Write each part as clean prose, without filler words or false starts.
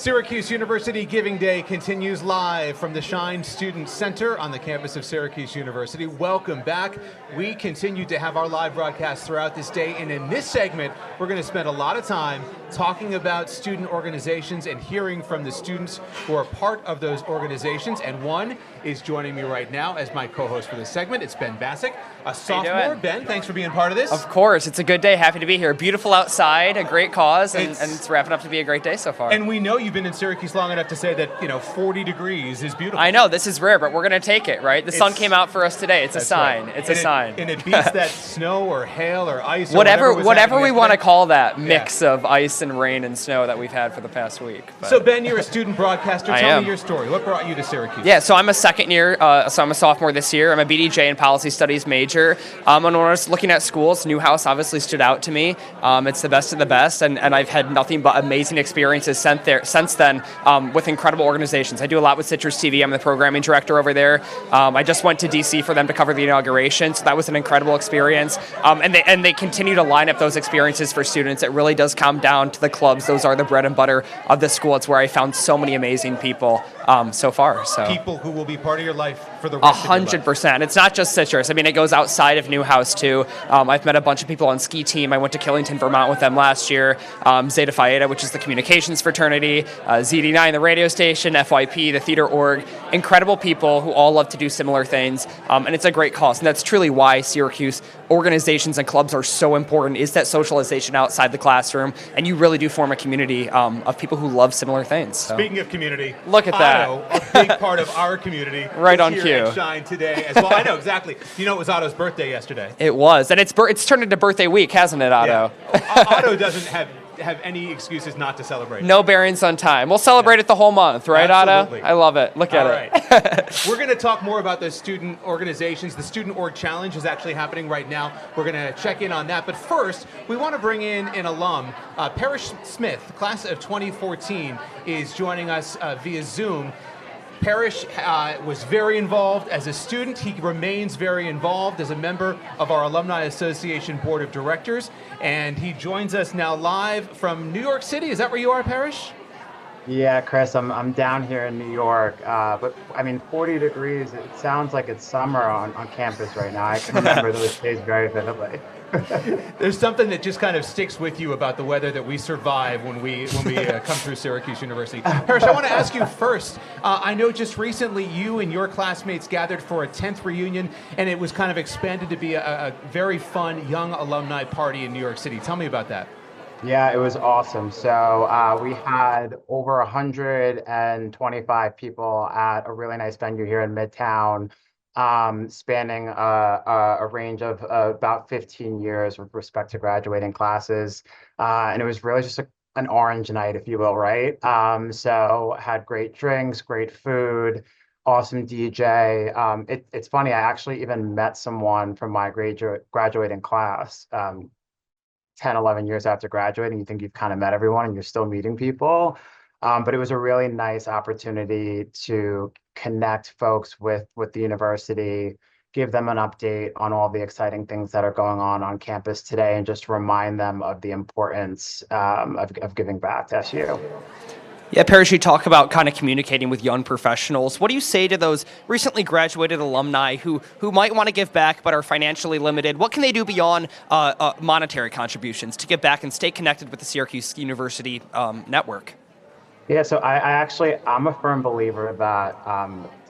Syracuse University Giving Day continues live from the Schine Student Center on the campus of Syracuse University. Welcome back. We continue to have our live broadcast throughout this day, and in this segment, we're going to spend a lot of time talking about student organizations and hearing from the students who are part of those organizations. And one is joining me right now as my co-host for this segment. It's Ben Bascuck, a sophomore. Ben, thanks for being part of this. Of course, it's a good day. Happy to be here. Beautiful outside, a great cause, and it's wrapping up to be a great day so far. And we know you've been in Syracuse long enough to say that 40 degrees is beautiful. I know this is rare, but we're going to take it, right? The sun came out for us today. It's a sign. Right. It's a sign. And it beats that snow or hail or ice. Or whatever we want to call that mix of ice and rain and snow that we've had for the past week. But so Ben, you're a student broadcaster. I Tell am. me your story. What brought you to Syracuse? Yeah, so I'm a second year, so I'm a sophomore this year. I'm a BDJ and policy studies major. And when I was looking at schools, Newhouse obviously stood out to me. It's the best of the best, and I've had nothing but amazing experiences since then with incredible organizations. I do a lot with Citrus TV. I'm the programming director over there. I just went to DC for them to cover the inauguration, so that was an incredible experience. And they continue to line up those experiences for students. It really does come down to the clubs. Those are the bread and butter of the school. It's where I found so many amazing people so far. So people who will be part of your life for the rest of your life. 100%. It's not just Citrus. I mean, it goes outside of Newhouse too. I've met a bunch of people on ski team. I went to Killington, Vermont with them last year. Zeta Phi Eta, which is the communications fraternity. ZD9, the radio station. FYP, the theater org. Incredible people who all love to do similar things. And it's a great cause. And that's truly why Syracuse organizations and clubs are so important, is that socialization outside the classroom. And you really do form a community of people who love similar things. So. Speaking of community, look at that. Otto, a big part of our community, right on here cue. At Schine today as well. I know exactly. You know, it was Otto's birthday yesterday. It was, and it's turned into birthday week, hasn't it, Otto? Yeah. Otto doesn't have any excuses not to celebrate. No bearings on time. We'll celebrate it the whole month, right, Absolutely. Otto? I love it. Look at it. Right. We're going to talk more about the student organizations. The Student Org Challenge is actually happening right now. We're going to check in on that. But first, we want to bring in an alum. Parrish Smith, class of 2014, is joining us via Zoom. Parrish was very involved as a student. He remains very involved as a member of our Alumni Association Board of Directors. And he joins us now live from New York City. Is that where you are, Parrish? Yeah, Chris, I'm down here in New York. But I mean, 40 degrees, it sounds like it's summer on campus right now. I can remember those days very vividly. There's something that just kind of sticks with you about the weather that we survive when we come through Syracuse University. Parrish, I want to ask you first. I know just recently you and your classmates gathered for a 10th reunion, and it was kind of expanded to be a very fun young alumni party in New York City. Tell me about that. Yeah, it was awesome. So we had over 125 people at a really nice venue here in Midtown. Spanning a range of about 15 years with respect to graduating classes. And it was really just an orange night, if you will, right? So had great drinks, great food, awesome DJ. It's funny, I actually even met someone from my graduating class 10, 11 years after graduating. You think you've kind of met everyone and you're still meeting people. But it was a really nice opportunity to connect folks with the university, give them an update on all the exciting things that are going on campus today, and just remind them of the importance of giving back to SU. Yeah, Parrish, you talk about kind of communicating with young professionals. What do you say to those recently graduated alumni who might want to give back but are financially limited? What can they do beyond monetary contributions to give back and stay connected with the Syracuse University network? Yeah, so I'm a firm believer that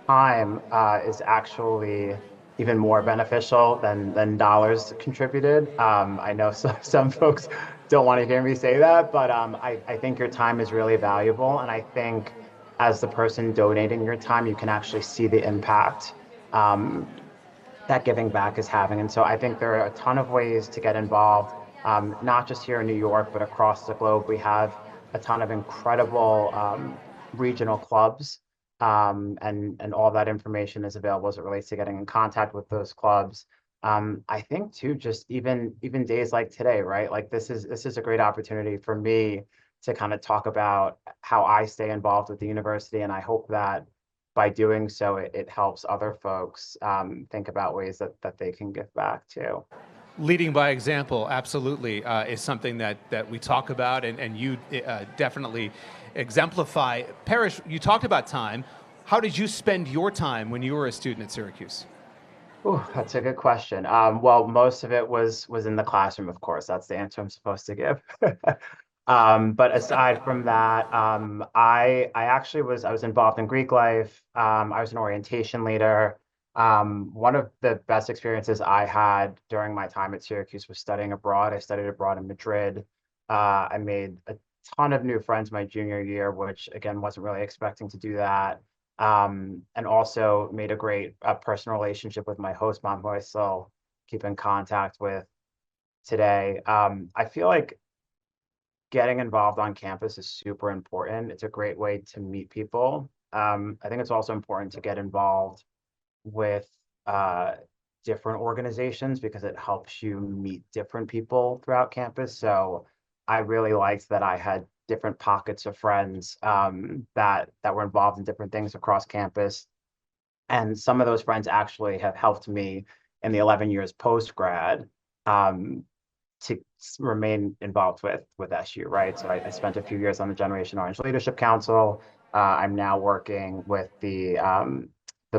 time is actually even more beneficial than dollars contributed. I know some folks don't want to hear me say that, but I think your time is really valuable. And I think as the person donating your time, you can actually see the impact that giving back is having. And so I think there are a ton of ways to get involved, not just here in New York, but across the globe. We have a ton of incredible regional clubs, and all that information is available as it relates to getting in contact with those clubs. I think too, just even days like today, right? Like this is a great opportunity for me to kind of talk about how I stay involved with the university, and I hope that by doing so, it helps other folks think about ways that they can give back too. Leading by example, absolutely, is something that we talk about, and you definitely exemplify. Parrish, you talked about time. How did you spend your time when you were a student at Syracuse? Ooh, that's a good question. Well, most of it was in the classroom, of course. That's the answer I'm supposed to give. But aside from that, I actually I was involved in Greek life. I was an orientation leader. One of the best experiences I had during my time at Syracuse was studying abroad. I studied abroad in Madrid. I made a ton of new friends my junior year, which again wasn't really expecting to do that. And also made a great personal relationship with my host mom, who I still keep in contact with today. I feel like getting involved on campus is super important. It's a great way to meet people. I think it's also important to get involved with uh, different organizations because it helps you meet different people throughout campus. So I really liked that I had different pockets of friends that were involved in different things across campus. And some of those friends actually have helped me in the 11 years post grad um, to remain involved with SU, right? So I spent a few years on the Generation Orange Leadership Council. I'm now working with the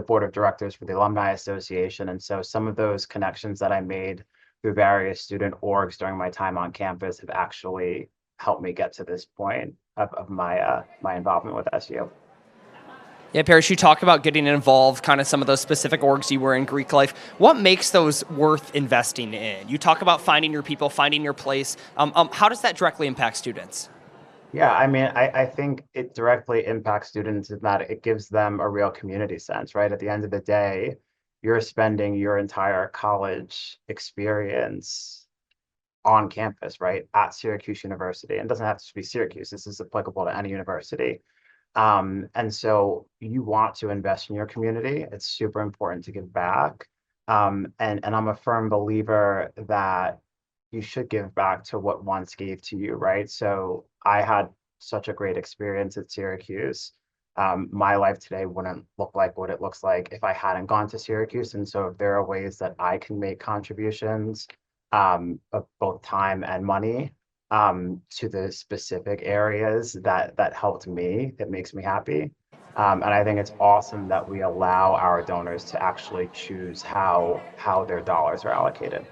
board of directors for the Alumni Association. And so some of those connections that I made through various student orgs during my time on campus have actually helped me get to this point of my involvement with SU. Yeah, Parrish, you talk about getting involved, kind of some of those specific orgs you were in Greek life. What makes those worth investing in? You talk about finding your people, finding your place. How does that directly impact students? Yeah, I mean, I think it directly impacts students in that it gives them a real community sense, right? At the end of the day, you're spending your entire college experience on campus, right? At Syracuse University. And it doesn't have to be Syracuse. This is applicable to any university. And so you want to invest in your community. It's super important to give back. And I'm a firm believer that you should give back to what once gave to you, right? So I had such a great experience at Syracuse. My life today wouldn't look like what it looks like if I hadn't gone to Syracuse. And so if there are ways that I can make contributions of both time and money to the specific areas that helped me, it makes me happy. And I think it's awesome that we allow our donors to actually choose how their dollars are allocated.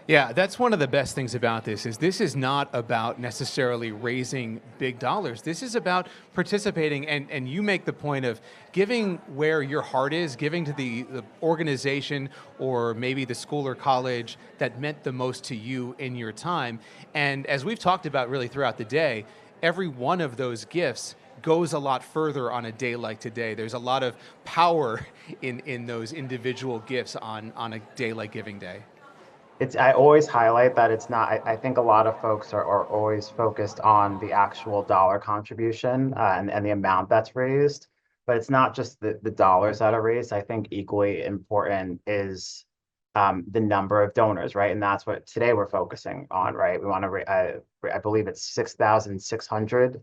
Yeah, that's one of the best things about this is not about necessarily raising big dollars. This is about participating, and you make the point of giving where your heart is, giving to the organization or maybe the school or college that meant the most to you in your time. And as we've talked about really throughout the day, every one of those gifts goes a lot further on a day like today. There's a lot of power in those individual gifts on a day like Giving Day. I always highlight that it's not, I think a lot of folks are always focused on the actual dollar contribution and the amount that's raised, but it's not just the dollars that are raised. I think equally important is the number of donors, right? And that's what today we're focusing on, right? We want to, I believe it's 6,600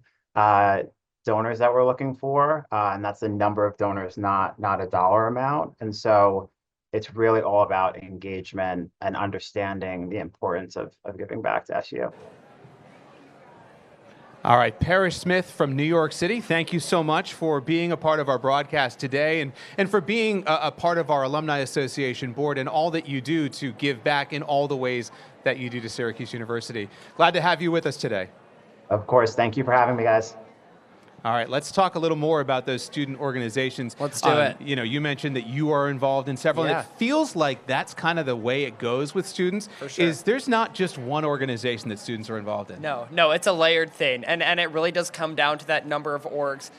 donors that we're looking for, and that's the number of donors, not a dollar amount. And so it's really all about engagement and understanding the importance of giving back to SU. All right, Parrish Smith from New York City, thank you so much for being a part of our broadcast today and for being a part of our Alumni Association board and all that you do to give back in all the ways that you do to Syracuse University. Glad to have you with us today. Of course, thank you for having me, guys. All right, let's talk a little more about those student organizations. Let's do it. You know, you mentioned that you are involved in several, and it feels like that's kind of the way it goes with students. For sure. Is there's not just one organization that students are involved in. No, it's a layered thing, and it really does come down to that number of orgs.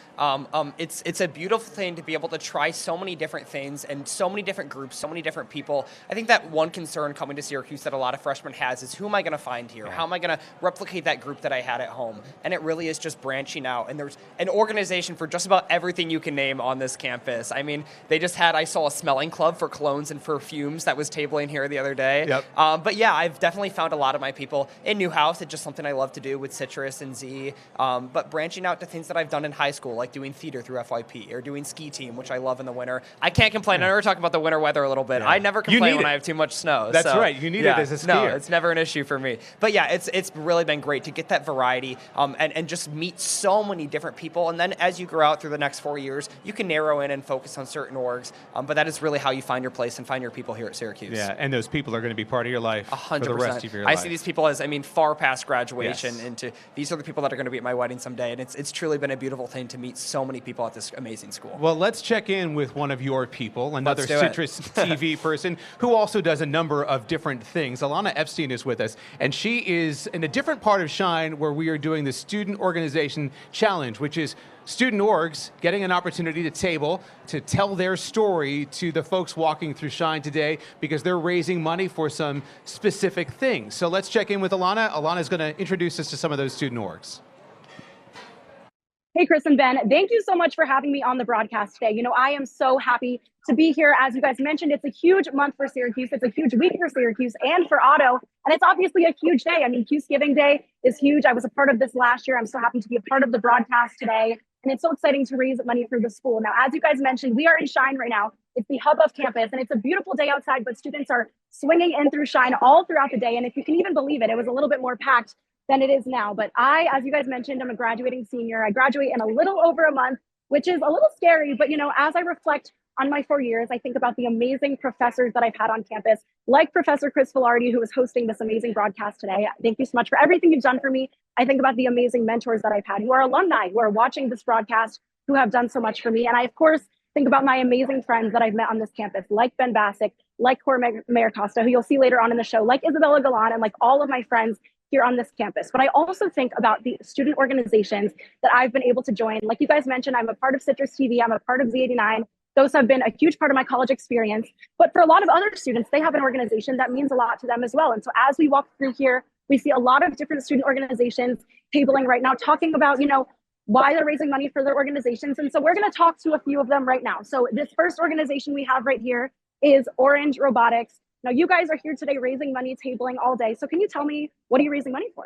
It's a beautiful thing to be able to try so many different things and so many different groups, so many different people. I think that one concern coming to Syracuse that a lot of freshmen has is who am I going to find here? How am I going to replicate that group that I had at home? And it really is just branching out, and there's an organization for just about everything you can name on this campus. I mean, they just had, I saw a smelling club for colognes and perfumes that was tabling here the other day. Yep. But yeah, I've definitely found a lot of my people in Newhouse. It's just something I love to do with Citrus and Z. But branching out to things that I've done in high school, like doing theater through FYP or doing ski team, which I love in the winter. I can't complain. I know we're talking about the winter weather a little bit. Yeah. I never complain when I have too much snow. That's right. You need it as a skier. No, it's never an issue for me. But yeah, it's really been great to get that variety and just meet so many different people. And then as you grow out through the next 4 years, you can narrow in and focus on certain orgs. But that is really how you find your place and find your people here at Syracuse. Yeah, and those people are going to be part of your life 100%. for the rest of your life. I see these people as, far past graduation into these are the people that are going to be at my wedding someday. And it's truly been a beautiful thing to meet so many people at this amazing school. Well, let's check in with one of your people, another Citrus TV person who also does a number of different things. Ilana Epstein is with us, and she is in a different part of Schine where we are doing the Student Organization Challenge, which is student orgs getting an opportunity to table to tell their story to the folks walking through Schine today because they're raising money for some specific things. So let's check in with Ilana. Ilana's going to introduce us to some of those student orgs. Hey, Chris and Ben, thank you so much for having me on the broadcast today. You know, I am so happy to be here. As you guys mentioned, it's a huge month for Syracuse. It's a huge week for Syracuse and for Otto. And it's obviously a huge day. I mean, Giving Day is huge. I was a part of this last year. I'm so happy to be a part of the broadcast today. And it's so exciting to raise money for the school. Now, as you guys mentioned, we are in Schine right now. It's the hub of campus, and it's a beautiful day outside, but students are swinging in through Schine all throughout the day. And if you can even believe it, it was a little bit more packed than it is now. But I, as you guys mentioned, I'm a graduating senior. I graduate in a little over a month, which is a little scary. But, you know, as I reflect on my 4 years, I think about the amazing professors that I've had on campus, like Professor Chris Velardi, who is hosting this amazing broadcast today. Thank you so much for everything you've done for me. I think about the amazing mentors that I've had who are alumni, who are watching this broadcast, who have done so much for me. And I, of course, think about my amazing friends that I've met on this campus, like Ben Bascuck, like Cor Mayor Costa, who you'll see later on in the show, like Isabella Galan, and like all of my friends here on this campus. But I also think about the student organizations that I've been able to join. Like you guys mentioned, I'm a part of Citrus TV, I'm a part of Z89. Those have been a huge part of my college experience. But for a lot of other students, they have an organization that means a lot to them as well. And so as we walk through here, we see a lot of different student organizations tabling right now, talking about, you know, why they're raising money for their organizations. And so we're going to talk to a few of them right now. So this first organization we have right here is Orange Robotics. Now, you guys are here today raising money, tabling all day. So can you tell me, what are you raising money for?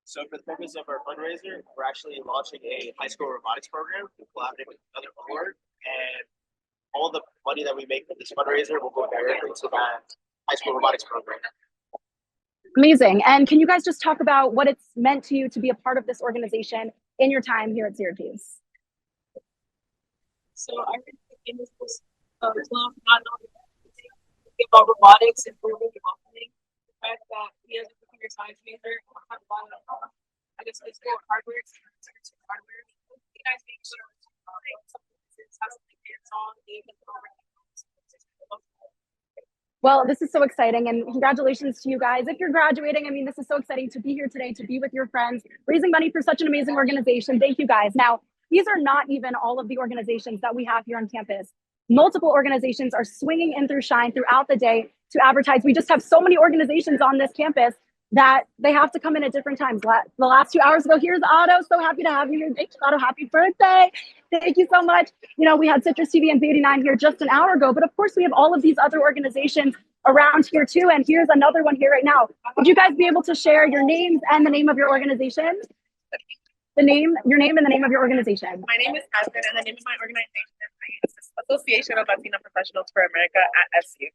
So for the purpose of our fundraiser, we're actually launching a high school robotics program to collaborate with another board. And all the money that we make from this fundraiser will go directly to that high school robotics program. Amazing. And can you guys just talk about what it's meant to you to be a part of this organization in your time here at Syracuse? So I really think this was love, not only about robotics and urban development. The fact that we as a computer science major have a lot of, I guess, physical hardware, hardware. You guys make sure something has something hands-on, even Well, this is so exciting, and congratulations to you guys. If you're graduating, I mean, this is so exciting to be here today, to be with your friends, raising money for such an amazing organization. Thank you guys. Now, these are not even all of the organizations that we have here on campus. Multiple organizations are swinging in through Schine throughout the day to advertise. We just have so many organizations on this campus that they have to come in at different times. The last 2 hours ago, here's Otto. So happy to have you here. Thank you, Otto. Happy birthday. Thank you so much. You know, we had Citrus TV and Z89 here just an hour ago, but of course we have all of these other organizations around here too. And here's another one here right now. Would you guys be able to share your names and the name of your organization? Your name and the name of your organization. My name is Catherine, and the name of my organization is Association of Latino Professionals for America at SU.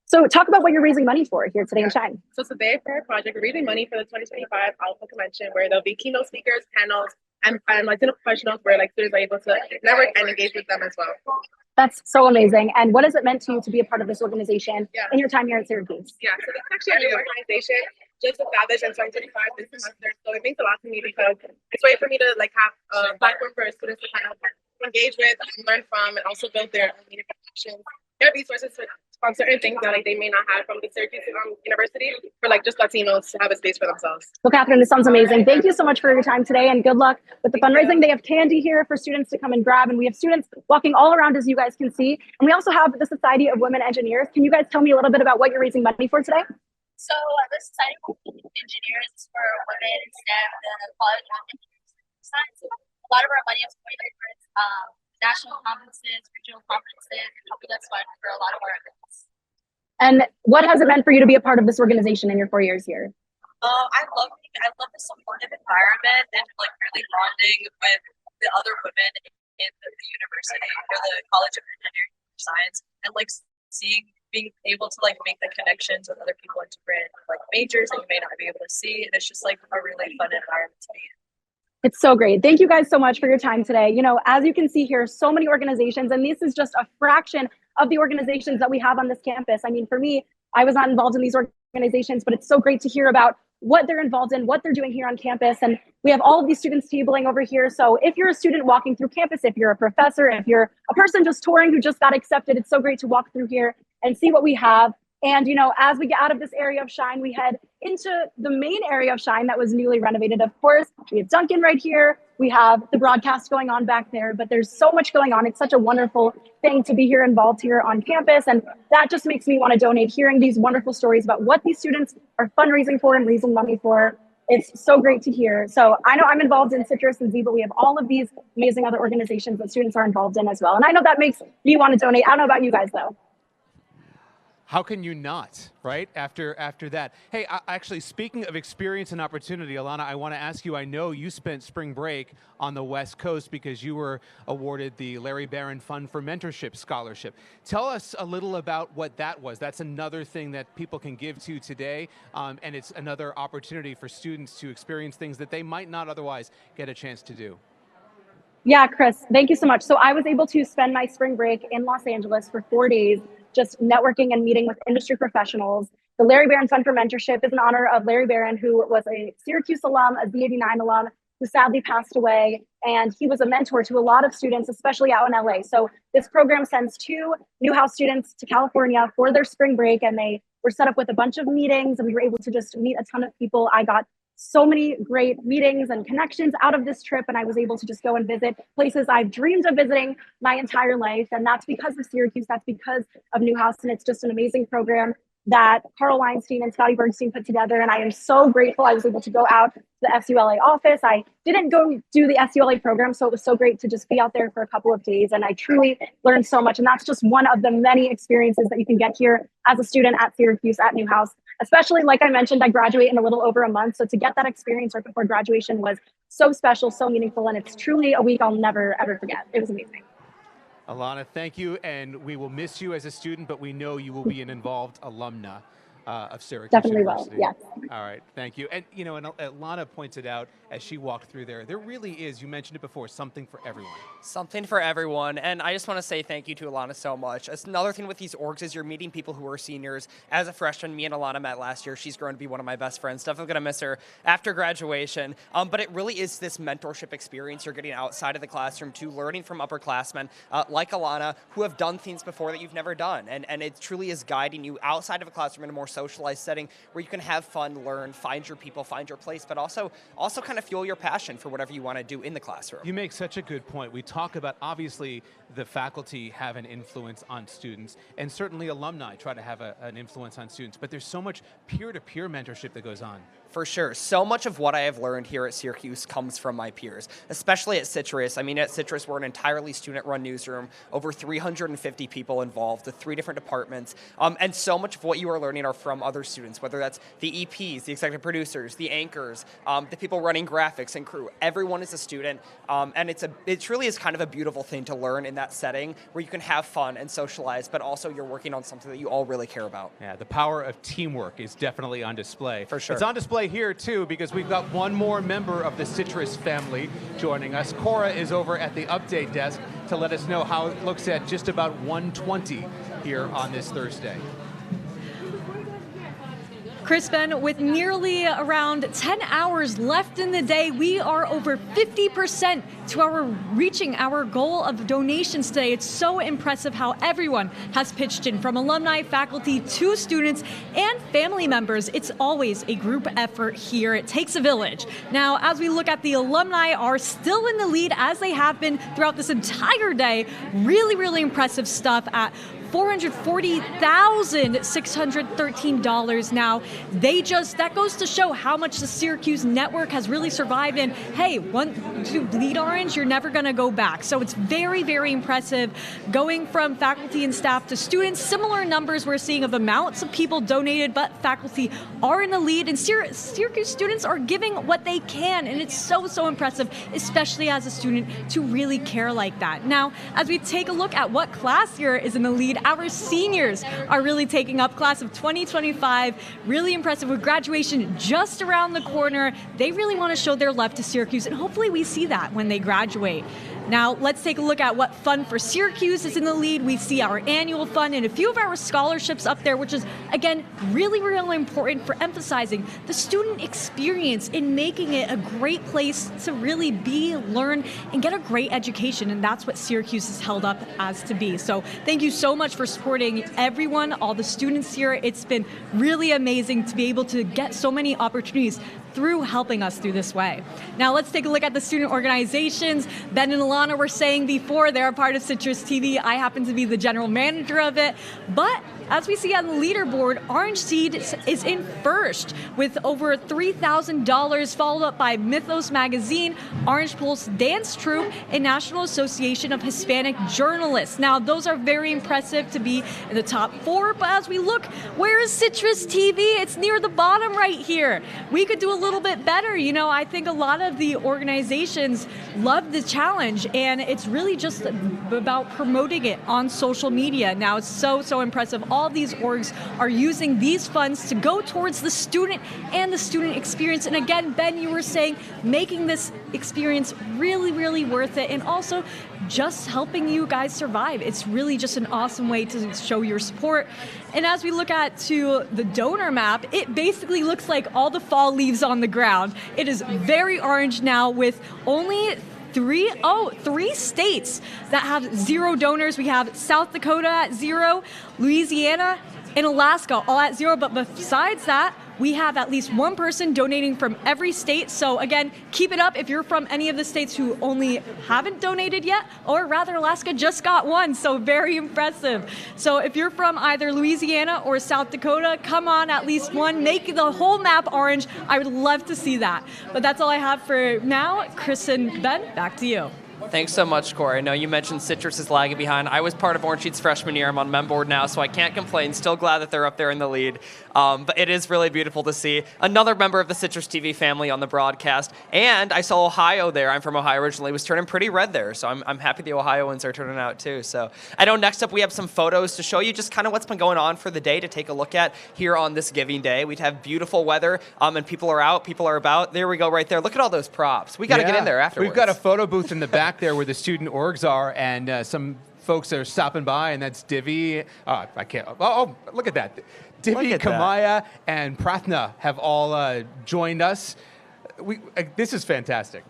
So talk about what you're raising money for here today in Schine. So today for our project, we're raising money for the 2025 Alpha Convention, where there'll be keynote speakers, panels, and Latino professionals where like students are able to network and engage with them as well. That's so amazing. And what has it meant to you to be a part of this organization in your time here at Syracuse? Yeah, so this is actually a new organization just established in 2025 this semester. So it means a lot to me because it's a way for me to like have a platform for students to kind of engage with, learn from, and also build their leadership connections. There are resources on certain things that like they may not have from the Syracuse University for like just Latinos to have a space for themselves. Well, Catherine, this sounds amazing. Thank you so much for your time today, and good luck with the fundraising. They have candy here for students to come and grab, and we have students walking all around, as you guys can see. And we also have the Society of Women Engineers. Can you guys tell me a little bit about what you're raising money for today? So the Society of Women Engineers is for women in STEM, the college of engineers. Besides, a lot of our money is going towards national conferences, regional conferences, and helping us fund for a lot of our events. And what has it meant for you to be a part of this organization in your 4 years here? I love the supportive environment and like really bonding with the other women in the university or the College of Engineering and Science, and like being able to like make the connections with other people in different like majors that you may not be able to see, and it's just like a really fun environment to be in. It's so great. Thank you guys so much for your time today. You know, as you can see here, so many organizations, and this is just a fraction of the organizations that we have on this campus. I mean, for me, I was not involved in these organizations, but it's so great to hear about what they're involved in, what they're doing here on campus. And we have all of these students tabling over here. So if you're a student walking through campus, if you're a professor, if you're a person just touring who just got accepted, it's so great to walk through here and see what we have. And, you know, as we get out of this area of Schine, we head into the main area of Schine that was newly renovated. Of course, we have Duncan right here. We have the broadcast going on back there, but there's so much going on. It's such a wonderful thing to be here involved here on campus. And that just makes me want to donate, hearing these wonderful stories about what these students are fundraising for and raising money for. It's so great to hear. So I know I'm involved in Citrus and Z, but we have all of these amazing other organizations that students are involved in as well. And I know that makes me want to donate. I don't know about you guys though. How can you not, right? After that. Hey, actually, speaking of experience and opportunity, Ilana, I want to ask you, I know you spent spring break on the West Coast because you were awarded the Larry Barron Fund for Mentorship Scholarship. Tell us a little about what that was. That's another thing that people can give to today, and it's another opportunity for students to experience things that they might not otherwise get a chance to do. Yeah, Chris, thank you so much. So I was able to spend my spring break in Los Angeles for 4 days, just networking and meeting with industry professionals. The Larry Barron Fund for Mentorship is in honor of Larry Barron, who was a Syracuse alum, a Z89 alum, who sadly passed away. And he was a mentor to a lot of students, especially out in LA. So this program sends 2 Newhouse students to California for their spring break, and they were set up with a bunch of meetings, and we were able to just meet a ton of people. I got so many great meetings and connections out of this trip, and I was able to just go and visit places I've dreamed of visiting my entire life. And that's because of Syracuse, that's because of Newhouse, and it's just an amazing program that Carl Weinstein and Scotty Bergstein put together. And I am so grateful I was able to go out to the SULA office. I didn't go do the SULA program, so it was so great to just be out there for a couple of days. And I truly learned so much. And that's just one of the many experiences that you can get here as a student at Syracuse, at Newhouse. Especially, like I mentioned, I graduate in a little over a month. So to get that experience right before graduation was so special, so meaningful. And it's truly a week I'll never, ever forget. It was amazing. Ilana, thank you, and we will miss you as a student, but we know you will be an involved alumna of Syracuse Definitely University. will, yes. All right, thank you. And you know, and Ilana pointed out as she walked through there really is, you mentioned it before, something for everyone. Something for everyone, and I just want to say thank you to Ilana so much. It's another thing with these orgs is you're meeting people who are seniors. As a freshman, me and Ilana met last year. She's grown to be one of my best friends. Definitely gonna miss her after graduation. But it really is this mentorship experience you're getting outside of the classroom too, learning from upperclassmen like Ilana who have done things before that you've never done. And it truly is guiding you outside of a classroom in a more socialized setting where you can have fun, learn, find your people, find your place, but also kind of fuel your passion for whatever you want to do in the classroom. You make such a good point. We talk about, obviously, the faculty have an influence on students, and certainly alumni try to have an influence on students, but there's so much peer-to-peer mentorship that goes on. For sure. So much of what I have learned here at Syracuse comes from my peers, especially at Citrus. I mean, at Citrus, we're an entirely student-run newsroom, over 350 people involved, with 3 different departments, and so much of what you are learning are from other students, whether that's the EPs, the executive producers, the anchors, the people running graphics and crew. Everyone is a student, and it truly is kind of a beautiful thing to learn in that setting where you can have fun and socialize, but also you're working on something that you all really care about. Yeah, the power of teamwork is definitely on display. For sure. It's on display here too, because we've got one more member of the Citrus family joining us. Cora is over at the update desk to let us know how it looks at just about 1:20 here on this Thursday. Chris, Ben, with nearly around 10 hours left in the day, we are over 50% to reaching our goal of donations today. It's so impressive how everyone has pitched in, from alumni, faculty, to students, and family members. It's always a group effort here. It takes a village. Now, as we look at the alumni are still in the lead, as they have been throughout this entire day. Really, really impressive stuff at $440,613 now. That goes to show how much the Syracuse network has really survived. And hey, to bleed orange, you're never going to go back. So it's very, very impressive. Going from faculty and staff to students, similar numbers we're seeing of amounts of people donated, but faculty are in the lead. And Syracuse students are giving what they can. And it's so, so impressive, especially as a student, to really care like that. Now, as we take a look at what class here is in the lead, our seniors are really taking up. Class of 2025, really impressive with graduation just around the corner. They really want to show their love to Syracuse, and hopefully we see that when they graduate. Now, let's take a look at what Fund for Syracuse is in the lead. We see our annual fund and a few of our scholarships up there, which is, again, really, really important for emphasizing the student experience in making it a great place to really be, learn, and get a great education. And that's what Syracuse is held up as to be. So thank you so much for supporting everyone, all the students here. It's been really amazing to be able to get so many opportunities through helping us through this way. Now let's take a look at the student organizations. Ben and Ilana were saying before, they're a part of Citrus TV. I happen to be the general manager of it. But as we see on the leaderboard, Orange Seed is in first with over $3,000, followed up by Mythos Magazine, Orange Pulse Dance Troupe, and National Association of Hispanic Journalists. Now, those are very impressive to be in the top 4, but as we look, where is Citrus TV? It's near the bottom right here. We could do a little bit better. You know, I think a lot of the organizations love the challenge, and it's really just about promoting it on social media. Now, it's so, so impressive. All these orgs are using these funds to go towards the student and the student experience. And again, Ben, you were saying making this experience really, really worth it, and also just helping you guys survive. It's really just an awesome way to show your support. And as we look at to the donor map, it basically looks like all the fall leaves on the ground. It is very orange now with only three states that have 0 donors. We have South Dakota at 0, Louisiana, and Alaska all at 0. But besides that, we have at least one person donating from every state. So again, keep it up if you're from any of the states who only haven't donated yet, or rather Alaska just got one, so very impressive. So if you're from either Louisiana or South Dakota, come on, at least one, make the whole map orange. I would love to see that. But that's all I have for now. Chris and Ben, back to you. Thanks so much, Corey. I know you mentioned Citrus is lagging behind. I was part of Orange Sheet's freshman year. I'm on memboard now, so I can't complain. Still glad that they're up there in the lead. But it is really beautiful to see another member of the Citrus TV family on the broadcast. And I saw Ohio there. I'm from Ohio originally. It was turning pretty red there, so I'm happy the Ohioans are turning out too. So I know next up we have some photos to show you just kind of what's been going on for the day to take a look at here on this Giving Day. We'd have beautiful weather, and people are out, people are about. There we go right there. Look at all those props. We got to get in there afterwards. We've got a photo booth in the back there where the student orgs are, and some folks are stopping by, and that's Divi. I can't. Oh, look at that. Divi, Kamaya, and Prathna have all joined us. This is fantastic.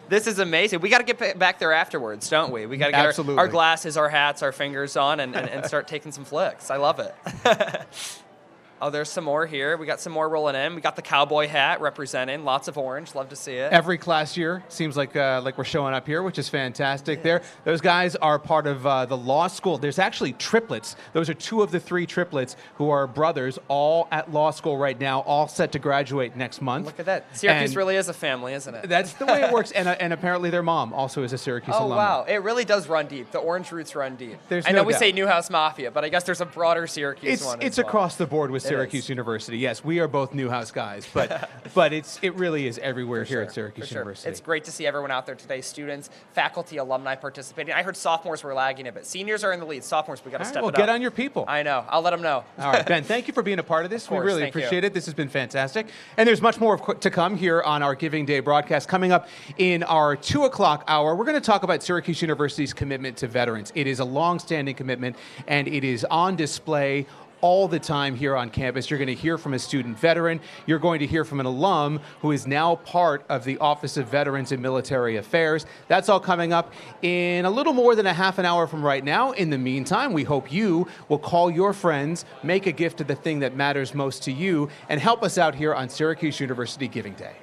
This is amazing. We got to get back there afterwards, don't we? We got to get our glasses, our hats, our fingers on, and start taking some flicks. I love it. Oh, there's some more here. We got some more rolling in. We got the cowboy hat representing. Lots of orange. Love to see it. Every class year seems like we're showing up here, which is fantastic. There, those guys are part of the law school. There's actually triplets. Those are 2 of the 3 triplets who are brothers, all at law school right now, all set to graduate next month. Look at that. Syracuse really is a family, isn't it? That's the way it works. And apparently their mom also is a Syracuse alumni. Oh, wow. It really does run deep. The orange roots run deep. I know we say Newhouse Mafia, but I guess there's a broader Syracuse one. It's across the board with Syracuse University. Yes, we are both Newhouse guys, but it really is everywhere here at Syracuse University. It's great to see everyone out there today, students, faculty, alumni participating. I heard sophomores were lagging a bit. Seniors are in the lead. Sophomores, we got to step it up. Well, get on your people. I know. I'll let them know. All right, Ben, thank you for being a part of this. We really appreciate it. This has been fantastic. And there's much more to come here on our Giving Day broadcast. Coming up in our 2 o'clock hour, we're going to talk about Syracuse University's commitment to veterans. It is a long-standing commitment, and it is on display all the time here on campus. You're going to hear from a student veteran. You're going to hear from an alum who is now part of the Office of Veterans and Military Affairs. That's all coming up in a little more than a half an hour from right now. In the meantime, we hope you will call your friends, make a gift to the thing that matters most to you, and help us out here on Syracuse University Giving Day.